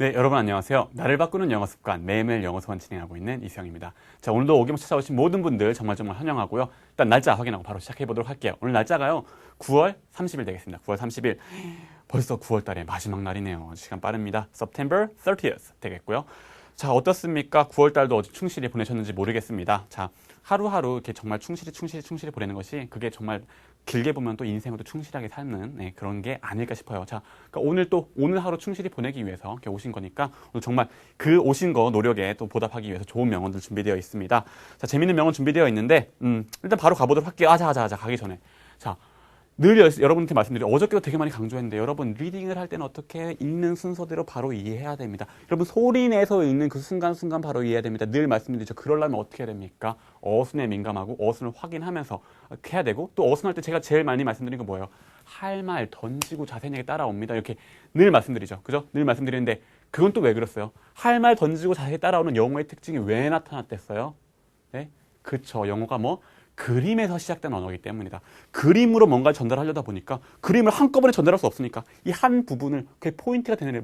네, 여러분 안녕하세요. 나를 바꾸는 영어 습관, 매일매일 영어 수업 진행하고 있는 이수영입니다. 자, 오늘도 어김없이 찾아오신 모든 분들 정말 환영하고요. 일단 날짜 확인하고 바로 시작해 보도록 할게요. 오늘 날짜가요, 9월 30일 되겠습니다. 9월 30일. 벌써 9월 달의 마지막 날이네요. 시간 빠릅니다. September 30th 되겠고요. 자, 어떻습니까? 9월 달도 어디 충실히 보내셨는지 모르겠습니다. 자, 하루하루 이렇게 정말 충실히 보내는 것이 그게 정말 길게 보면 또 인생을 또 충실하게 사는 그런 게 아닐까 싶어요. 자, 그러니까 오늘 하루 충실히 보내기 위해서 이렇게 오신 거니까 오늘 정말 그 오신 거 노력에 또 보답하기 위해서 좋은 명언들 준비되어 있습니다. 자, 재밌는 명언 준비되어 있는데 일단 바로 가보도록 할게요. 자, 가기 전에. 자, 늘 여러분한테 말씀드린 어저께도 되게 많이 강조했는데 여러분 리딩을 할 때는 어떻게 읽는 순서대로 바로 이해해야 됩니다. 여러분 소리 내서 읽는 그 순간순간 바로 이해해야 됩니다. 늘 말씀드리죠. 그러려면 어떻게 해야 됩니까? 어순에 민감하고 어순을 확인하면서 해야 되고 또 어순할 때 제가 제일 많이 말씀드린 거 뭐예요? 할 말 던지고 자세하게 따라옵니다. 이렇게 늘 말씀드리죠. 그죠? 늘 말씀드리는데 그건 또 왜 그랬어요? 할 말 던지고 자세히 따라오는 영어의 특징이 왜 나타났댔어요? 네? 그쵸. 영어가 그림에서 시작된 언어이기 때문이다. 그림으로 뭔가를 전달하려다 보니까 그림을 한꺼번에 전달할 수 없으니까 이 한 부분을 그 포인트가 되는 애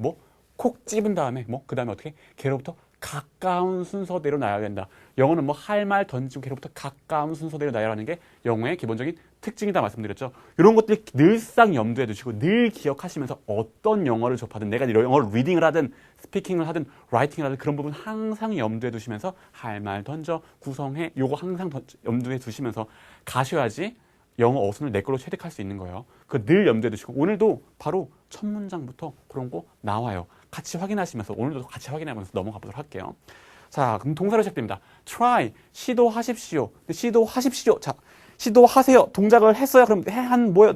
콕 집은 다음에 그 다음에 어떻게? 걔로부터 가까운 순서대로 나야 된다. 영어는 할 말 던지고 걔로부터 가까운 순서대로 나야라는 게 영어의 기본적인 특징이다 말씀드렸죠. 이런 것들 늘상 염두에 두시고 늘 기억하시면서 어떤 영어를 접하든 내가 영어를 리딩을 하든 스피킹을 하든 라이팅을 하든 그런 부분 항상 염두에 두시면서 할 말 던져 구성해 요거 항상 염두에 두시면서 가셔야지 영어 어순을 내 걸로 체득할 수 있는 거예요. 그 늘 염두에 두시고 오늘도 바로 첫 문장부터 그런 거 나와요. 같이 확인하시면서 오늘도 같이 확인하면서 넘어가 보도록 할게요. 자, 그럼 동사로 시작됩니다. try, 시도하십시오. 시도하십시오. 자, 시도하세요. 동작을 했어요. 그럼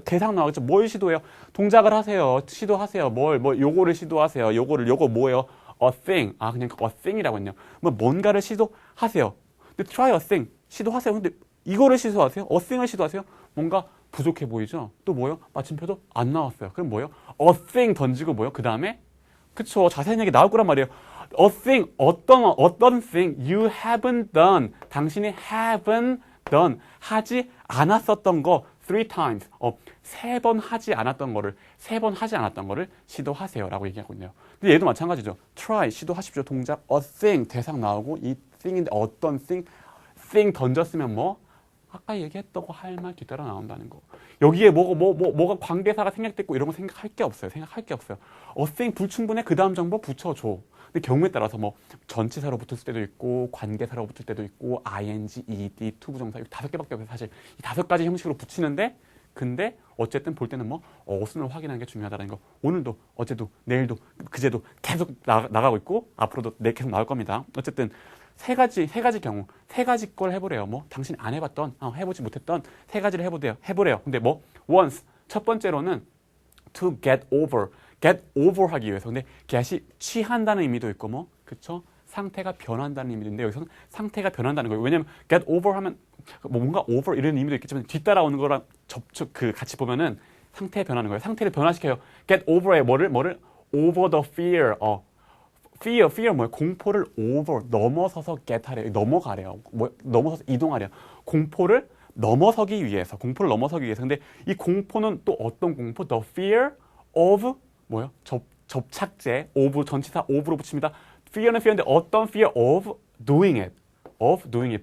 대상 나오겠죠. 뭘 시도해요? 동작을 하세요. 시도하세요. 요거를 시도하세요. 요거 뭐예요? a thing. 그냥 a thing이라고 했네요. 뭔가를 시도하세요. 근데 try a thing. 시도하세요. 근데 이거를 시도하세요? a thing을 시도하세요? 뭔가 부족해 보이죠? 또 뭐예요? 마침표도 안 나왔어요. 그럼 뭐예요? a thing 던지고 뭐예요? 그 다음에 그쵸. 자세한 얘기 나올 거란 말이에요. A thing, 어떤 thing you haven't done. 당신이 haven't done. 하지 않았었던 거 3 times. 3번 하지 않았던 거를 시도하세요. 라고 얘기하고 있네요. 근데 얘도 마찬가지죠. try, 시도하십시오. 동작, a thing, 대상 나오고 이 thing인데 어떤 thing 던졌으면 아까 얘기했던 거 할 말 뒤따라 나온다는 거. 여기에 뭐가 관계사가 생략됐고 이런 거 생각할 게 없어요. a thing 불충분해. 그 다음 정보 붙여줘. 근데 경우에 따라서 전치사로 붙을 때도 있고 관계사로 붙을 때도 있고 ing, ed, 투부정사 이 5개밖에 없어요. 사실 이 5가지 형식으로 붙이는데 근데 어쨌든 볼 때는 어순을 확인하는 게 중요하다는 거. 오늘도 어제도 내일도 그제도 계속 나가고 있고 앞으로도 계속 나올 겁니다. 어쨌든 세 가지 경우, 세 가지 걸 해보래요. 당신이 안 해봤던, 해보지 못했던 세 가지를 해보래요. 근데 once, 첫 번째로는 to get over 하기 위해서. 근데 get이 취한다는 의미도 있고, 그쵸? 상태가 변한다는 의미도 있는데, 여기서는 상태가 변한다는 거예요. 왜냐면 get over 하면, 뭔가 over 이런 의미도 있겠지만, 뒤따라오는 거랑 같이 보면은 상태 변하는 거예요. 상태를 변화시켜요. get over에 뭐를? over the fear, fear 뭐예요? 공포를 over, 넘어서서 get 하래요. 넘어가래요. 넘어서서 이동하래요. 공포를 넘어서기 위해서. 근데 이 공포는 또 어떤 공포? The fear of, 뭐예요? 접착제, of, 전치사 of로 붙입니다. fear는 fear인데 어떤 fear of doing it.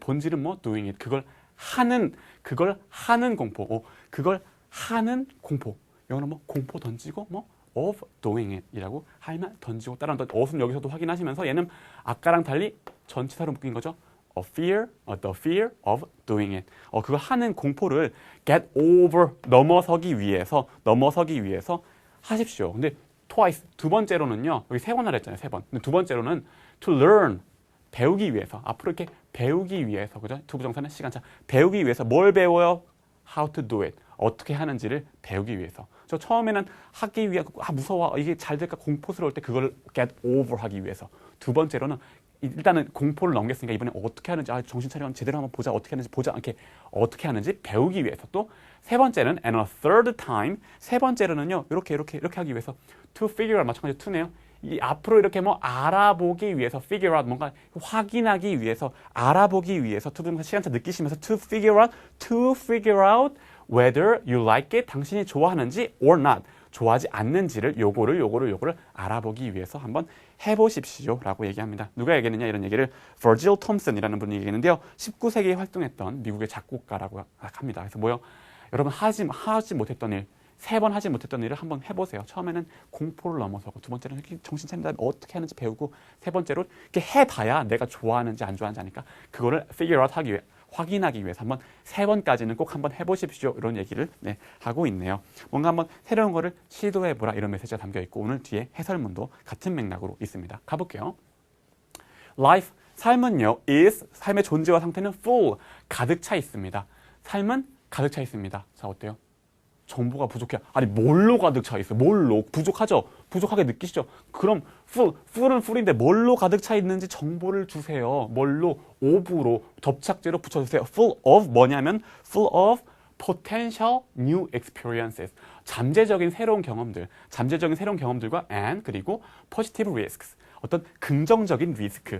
본질은 doing it. 그걸 하는 공포. 그걸 하는 공포. 영어는 공포 던지고, of doing it 이라고 할 말 던지고 따라한다. 어순 여기서도 확인하시면서 얘는 아까랑 달리 전치사로 묶인 거죠. the fear of doing it. 그거 하는 공포를 get over, 넘어서기 위해서 하십시오. 근데 twice, 두 번째로는요. 여기 3번 하라 했잖아요. 3번. 근데 두 번째로는 to learn, 배우기 위해서. 앞으로 이렇게 배우기 위해서. 그죠? 투부정사는 시간차. 배우기 위해서 뭘 배워요? how to do it. 어떻게 하는지를 배우기 위해서. 저 처음에는 하기 위해 무서워 이게 잘 될까 공포스러울 때 그걸 get over 하기 위해서. 두 번째로는 일단은 공포를 넘겼으니까 이번에 어떻게 하는지 정신 차리면 제대로 한번 보자. 어떻게 하는지 배우기 위해서. 또 세 번째는 and a third time. 세 번째로는요. 이렇게 하기 위해서 to figure out 마찬가지로 to네요. 이 앞으로 이렇게 알아보기 위해서 figure out 뭔가 확인하기 위해서 알아보기 위해서 to 시간차 느끼시면서 to figure out whether you like it 당신이 좋아하는지 or not 좋아하지 않는지를 요거를 알아보기 위해서 한번 해보십시오 라고 얘기합니다. 누가 얘기했느냐 이런 얘기를 버질 톰슨이라는 분이 얘기했는데요. 19세기에 활동했던 미국의 작곡가라고 합니다. 그래서 뭐요? 여러분 하지 못했던 일, 3번 하지 못했던 일을 한번 해보세요. 처음에는 공포를 넘어서고, 두 번째는 이렇게 정신 차린 다음에 어떻게 하는지 배우고, 세 번째로 이렇게 해봐야 내가 좋아하는지 안 좋아하는지 아니까 그거를 figure out 하기 위해, 확인하기 위해서 한번 3번까지는 꼭 한번 해보십시오. 이런 얘기를 하고 있네요. 뭔가 한번 새로운 거를 시도해보라 이런 메시지가 담겨 있고, 오늘 뒤에 해설문도 같은 맥락으로 있습니다. 가볼게요. Life, 삶은요, is, 삶의 존재와 상태는 full, 가득 차 있습니다. 삶은 가득 차 있습니다. 자, 어때요? 정보가 부족해. 아니, 뭘로 가득 차 있어요? 뭘로? 부족하죠? 부족하게 느끼시죠? 그럼 full은 full인데 뭘로 가득 차 있는지 정보를 주세요. 뭘로? of로, 접착제로 붙여주세요. full of 뭐냐면 full of potential new experiences. 잠재적인 새로운 경험들과 and 그리고 positive risks. 어떤 긍정적인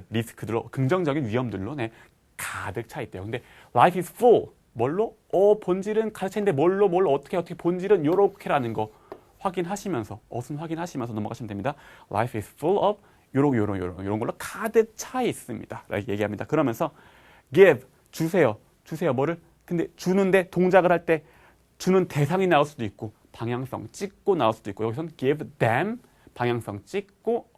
리스크들로, 긍정적인 위험들로 가득 차 있대요. 근데 life is full. 뭘로? 본질은 가득 차 있는데 뭘로 어떻게 본질은 요렇게라는 거 확인하시면서 넘어가시면 됩니다. Life is full of 요런 걸로 가득 차 있습니다. 라고 얘기합니다. 그러면서 give, 주세요. 뭐를? 근데 주는데 동작을 할 때 주는 대상이 나올 수도 있고 방향성 찍고 나올 수도 있고, 여기서는 give them 방향성 찍고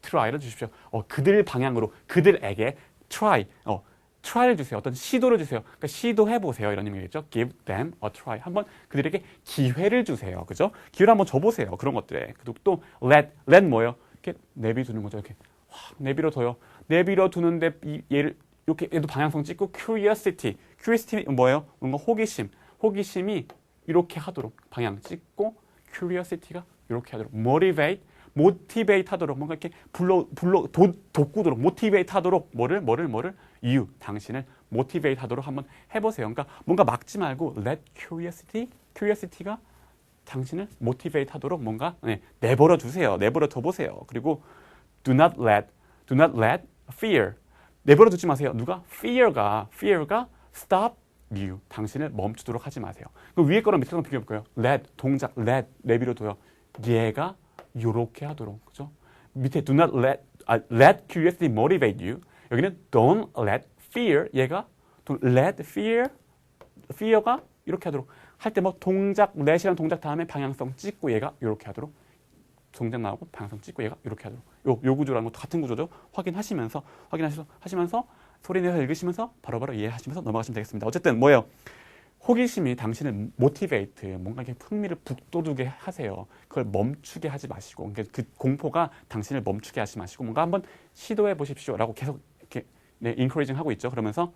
try를 주십시오. 그들 방향으로, 그들에게 try를 주세요. 어떤 시도를 주세요. 그러니까 시도해보세요. 이런 의미겠죠. Give them a try. 한번 그들에게 기회를 주세요. 그죠? 기회를 한번 줘보세요. 그런 것들에. 그리고 또 let 뭐예요? 이렇게 내비두는 거죠. 이렇게 내비로 둬요. 내비로 두는데 얘를 이렇게 얘도 방향성 찍고 curiosity 뭐예요? 뭔가 호기심이 이렇게 하도록 방향 찍고 curiosity가 이렇게 하도록 motivate 하도록 뭔가 이렇게 돋구도록 motivate 하도록 뭐를 당신을 motivate 하도록 한번 해보세요. 그러니까 뭔가 막지 말고 let curiosity가 당신을 motivate 하도록 뭔가 내버려 둬 보세요. 그리고 do not let fear, 내버려 두지 마세요. 누가? fear가 stop you, 당신을 멈추도록 하지 마세요. 그 위에 거랑 밑에 거랑 비교해 볼까요? 동작 내버려 둬요. 얘가 요렇게 하도록, 그죠? 밑에 do not let curiosity motivate you. 여기는 don't let fear, 얘가 don't let fear가 이렇게 하도록 할 때 뭐 동작, let이랑 동작 다음에 방향성 찍고 얘가 이렇게 하도록, 동작 나오고 방향성 찍고 얘가 이렇게 하도록, 요 구조랑 것도 같은 구조죠. 확인하시면서 소리 내서 읽으시면서 바로바로 이해하시면서 넘어가시면 되겠습니다. 어쨌든 뭐예요? 호기심이 당신을 motivate, 뭔가 이렇게 흥미를 북돋우게 하세요. 그걸 멈추게 하지 마시고, 그러니까 그 공포가 당신을 멈추게 하지 마시고 뭔가 한번 시도해 보십시오라고 계속 이렇게 encouraging 하고 있죠. 그러면서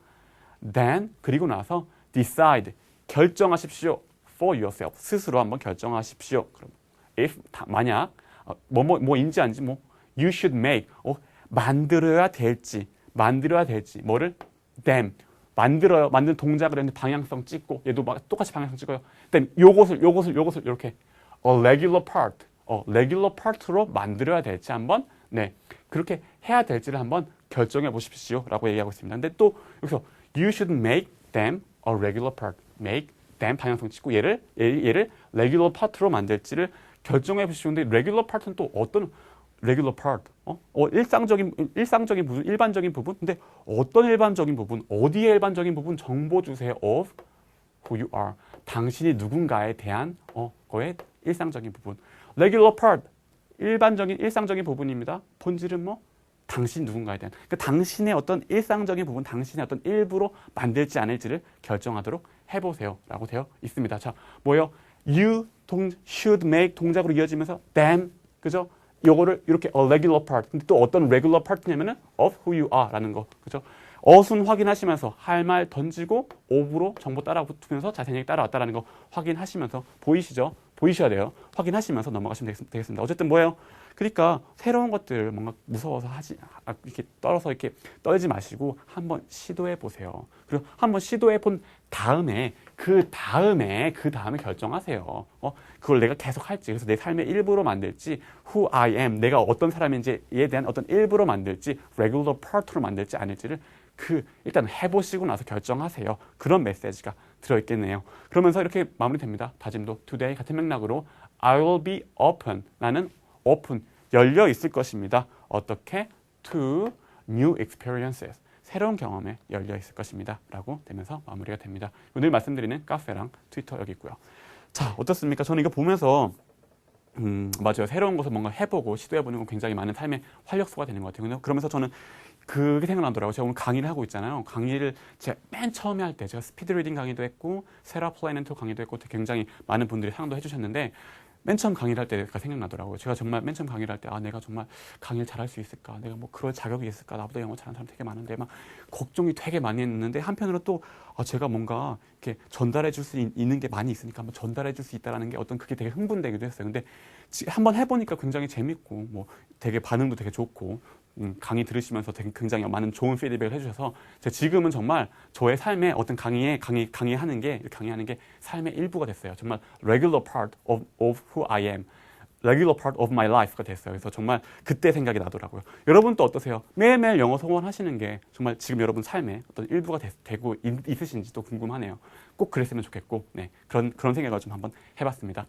then, 그리고 나서 decide, 결정하십시오. for yourself, 스스로 한번 결정하십시오. 그럼 if, 만약 뭐인지 아닌지 you should make, 만들어야 될지 뭐를? them, 만든 동작을 했는데 방향성 찍고, 얘도 똑같이 방향성 찍어요. then 요것을 이렇게 regular part로 만들어야 될지 한번 그렇게 해야 될지를 한번 결정해 보십시오라고 얘기하고 있습니다. 근데 또 여기서 you should make them a regular part, make them 방향성 찍고 얘를 regular part로 만들지를 결정해 보십시오. 근데 regular part는 또 어떤 regular part? 일상적인 부분, 일반적인 부분. 근데 어떤 일반적인 부분? 어디에 일반적인 부분? 정보 주세요. of who you are. 당신이 누군가에 대한 거의 일상적인 부분. regular part, 일상적인 부분입니다. 본질은 당신 누군가에 대한. 그러니까 당신의 어떤 일상적인 부분, 당신의 어떤 일부로 만들지 않을지를 결정하도록 해보세요라고 되어 있습니다. 자, 뭐예요? You should make 동작으로 이어지면서 them, 그죠? 요거를 이렇게 a regular part. 근데 또 어떤 regular part냐면은 of who you are 라는 거. 그죠? 어순 확인하시면서 할 말 던지고 of로 정보 따라 붙으면서 자세히 따라왔다라는 거 확인하시면서 보이시죠? 보이셔야 돼요. 확인하시면서 넘어가시면 되겠습니다. 어쨌든 뭐예요? 그러니까 새로운 것들 뭔가 무서워서 이렇게 떨지 마시고 한번 시도해 보세요. 그리고 한번 시도해 본 다음에 그 다음에 결정하세요. 그걸 내가 계속 할지, 그래서 내 삶의 일부로 만들지, who I am, 내가 어떤 사람인지에 대한 어떤 일부로 만들지, regular part로 만들지 않을지를 일단 해보시고 나서 결정하세요. 그런 메시지가 들어있겠네요. 그러면서 이렇게 마무리됩니다. 다짐도 today 같은 맥락으로 I will be open. 나는 open, 열려 있을 것입니다. 어떻게? To new experiences. 새로운 경험에 열려 있을 것입니다. 라고 되면서 마무리가 됩니다. 늘 말씀드리는 카페랑 트위터 여기 있고요. 자, 어떻습니까? 저는 이거 보면서 맞아요. 새로운 것을 뭔가 해보고 시도해보는 건 굉장히 많은 삶의 활력소가 되는 것 같아요. 그러면서 저는 그게 생각나더라고요. 제가 오늘 강의를 하고 있잖아요. 강의를 제가 맨 처음에 할 때 제가 스피드 리딩 강의도 했고 세라 플래넨토 강의도 했고 굉장히 많은 분들이 사용도 해주셨는데 맨 처음 강의를 할 때가 생각나더라고요. 제가 정말 맨 처음 강의를 할 때 내가 정말 강의를 잘할 수 있을까? 내가 뭐 그럴 자격이 있을까? 나보다 영어 잘하는 사람 되게 많은데 막 걱정이 되게 많이 했는데 한편으로 또 제가 뭔가 이렇게 전달해 줄 수 있는 게 많이 있으니까 한번 전달해 줄 수 있다라는 게 어떤 그게 되게 흥분되기도 했어요. 근데 한번 해보니까 굉장히 재밌고 뭐 되게 반응도 되게 좋고 강의 들으시면서 되게 굉장히 많은 좋은 피드백을 해주셔서 제가 지금은 정말 저의 삶의 어떤 강의하는 게 삶의 일부가 됐어요. 정말 regular part of who I am, regular part of my life가 됐어요. 그래서 정말 그때 생각이 나더라고요. 여러분 또 어떠세요? 매일매일 영어 성원하시는 게 정말 지금 여러분 삶의 어떤 일부가 되고 있으신지 또 궁금하네요. 꼭 그랬으면 좋겠고, 네, 그런 생각을 좀 한번 해봤습니다.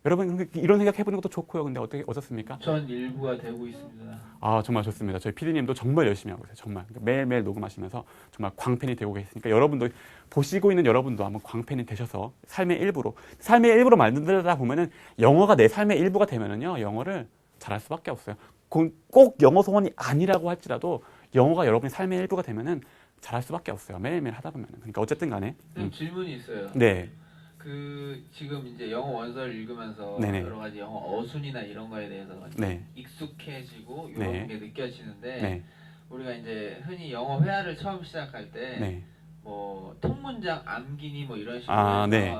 여러분 이런 생각 해보는 것도 좋고요. 근데 어떻습니까? 전 일부가 되고 있습니다. 정말 좋습니다. 저희 PD님도 정말 열심히 하고 있어요. 정말 매일매일 녹음하시면서 정말 광팬이 되고 계시니까 여러분도 보시고 있는 여러분도 한번 광팬이 되셔서 삶의 일부로 만들다 보면은 영어가 내 삶의 일부가 되면은요 영어를 잘할 수밖에 없어요. 꼭 영어 소원이 아니라고 할지라도 영어가 여러분의 삶의 일부가 되면은 잘할 수밖에 없어요. 매일매일 하다 보면은. 그러니까 어쨌든 간에 질문이 있어요. 네. 지금 이제 영어 원서를 읽으면서 네네. 여러 가지 영어 어순이나 이런 거에 대해서 네. 익숙해지고 이런 네. 게 느껴지는데 네. 우리가 이제 흔히 영어 회화를 처음 시작할 때 네. 뭐 통문장 암기니 뭐 이런 식으로 해서 네.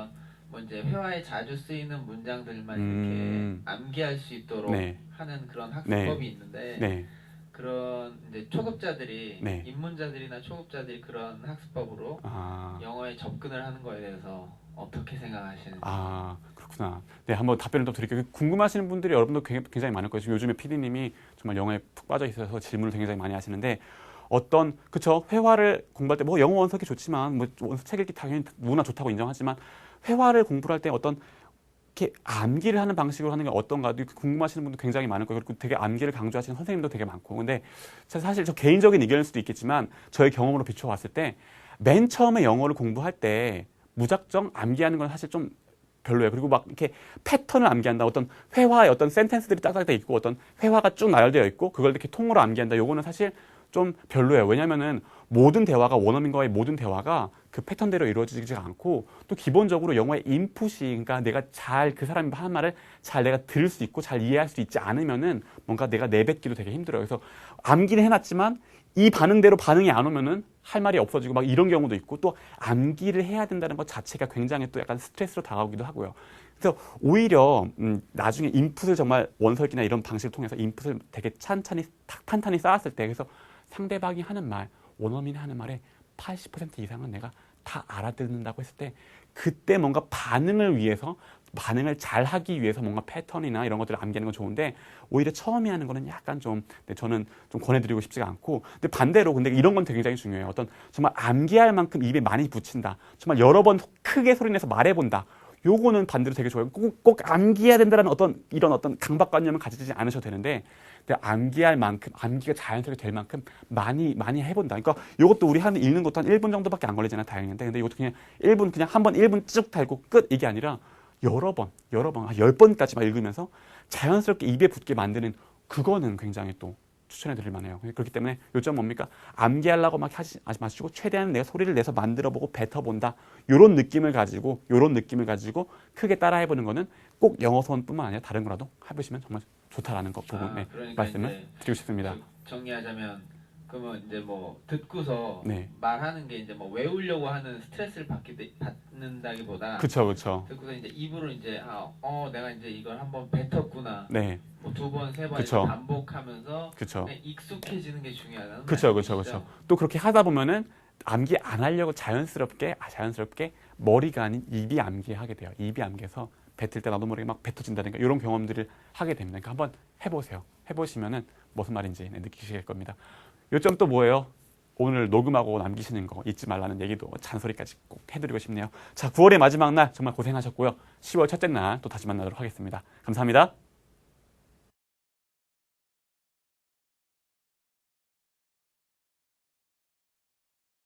뭐 이제 회화에 자주 쓰이는 문장들만 이렇게 암기할 수 있도록 네. 하는 그런 학습법이 있는데 네. 그런 이제 초급자들이 네. 입문자들이나 초급자들이 그런 학습법으로 영어에 접근을 하는 거에 대해서 어떻게 생각하시는지. 그렇구나. 네, 한번 답변을 또 드릴게요. 궁금하시는 분들이 여러분도 굉장히 많을 거예요. 요즘에 PD님이 정말 영어에 푹 빠져 있어서 질문을 굉장히 많이 하시는데 그쵸? 회화를 공부할 때 뭐 영어 원서기 좋지만 뭐 원서 책 읽기 당연히 누구나 좋다고 인정하지만 회화를 공부를 할 때 어떤 이렇게 암기를 하는 방식으로 하는 게 어떤가 궁금하시는 분도 굉장히 많을 거예요. 그리고 되게 암기를 강조하시는 선생님도 되게 많고. 근데 사실 저 개인적인 의견일 수도 있겠지만 저의 경험으로 비춰봤을 때 맨 처음에 영어를 공부할 때 무작정 암기하는 건 사실 좀 별로예요. 그리고 막 이렇게 패턴을 암기한다. 어떤 회화의 어떤 센텐스들이 딱딱 돼 있고 어떤 회화가 쭉 나열되어 있고 그걸 이렇게 통으로 암기한다. 요거는 사실 좀 별로예요. 왜냐면은 모든 대화가 원어민과의 모든 대화가 그 패턴대로 이루어지지가 않고 또 기본적으로 영어의 인풋이 그러니까 내가 잘 그 사람이 하는 말을 잘 내가 들을 수 있고 잘 이해할 수 있지 않으면은 뭔가 내가 내뱉기도 되게 힘들어요. 그래서 암기는 해놨지만 이 반응대로 반응이 안 오면은 할 말이 없어지고 막 이런 경우도 있고 또 암기를 해야 된다는 것 자체가 굉장히 또 약간 스트레스로 다가오기도 하고요. 그래서 오히려 나중에 인풋을 정말 원서기나 이런 방식을 통해서 인풋을 되게 탄탄히 쌓았을 때 그래서 상대방이 하는 말, 원어민이 하는 말의 80% 이상은 내가 다 알아듣는다고 했을 때 그때 뭔가 반응을 잘 하기 위해서 뭔가 패턴이나 이런 것들을 암기하는 건 좋은데 오히려 처음에 하는 거는 약간 저는 좀 권해드리고 싶지가 않고 근데 반대로 근데 이런 건 되게 굉장히 중요해요. 어떤 정말 암기할 만큼 입에 많이 붙인다. 정말 여러 번 크게 소리내서 말해본다. 요거는 반대로 되게 좋아요. 꼭 암기해야 된다는 이런 어떤 강박관념을 가지지 않으셔도 되는데 암기할 만큼, 암기가 자연스럽게 될 만큼 많이 해본다. 그러니까 이것도 우리 읽는 것도 한 1분 정도밖에 안 걸리잖아요. 다행인데. 근데 이것도 그냥 1분, 그냥 한 번 1분 쭉 달고 끝. 이게 아니라 여러 번, 한 10번까지만 읽으면서 자연스럽게 입에 붙게 만드는 그거는 굉장히 또 추천해 드릴 만해요. 그렇기 때문에 요점 뭡니까? 암기하려고 막 하지 마시고 최대한 내가 소리를 내서 만들어보고 뱉어본다. 요런 느낌을 가지고 크게 따라해보는 거는 꼭 영어 수업뿐만 아니라 다른 거라도 해보시면 정말 좋다라는 거 부분에 그러니까 말씀을 드리고 싶습니다. 정리하자면 그러면 이제 뭐 듣고서 네. 말하는 게 이제 뭐 외우려고 하는 스트레스를 받는다기보다 그쵸. 듣고서 이제 입으로 이제 내가 이제 이걸 한번 뱉었구나. 네. 뭐 2번, 3번 그쵸. 반복하면서 그쵸. 익숙해지는 게 중요하다는 그쵸. 또 그렇게 하다 보면은 암기 안 하려고 자연스럽게 머리가 아닌 입이 암기하게 돼요. 입이 암기해서 뱉을 때 나도 모르게 막 뱉어진다든가 이런 경험들을 하게 됩니다. 그러니까 한번 해보세요. 해보시면은 무슨 말인지 느끼실 겁니다. 요점 또 뭐예요? 오늘 녹음하고 남기시는 거 잊지 말라는 얘기도 잔소리까지 꼭 해드리고 싶네요. 자, 9월의 마지막 날 정말 고생하셨고요. 10월 첫째 날 또 다시 만나도록 하겠습니다. 감사합니다.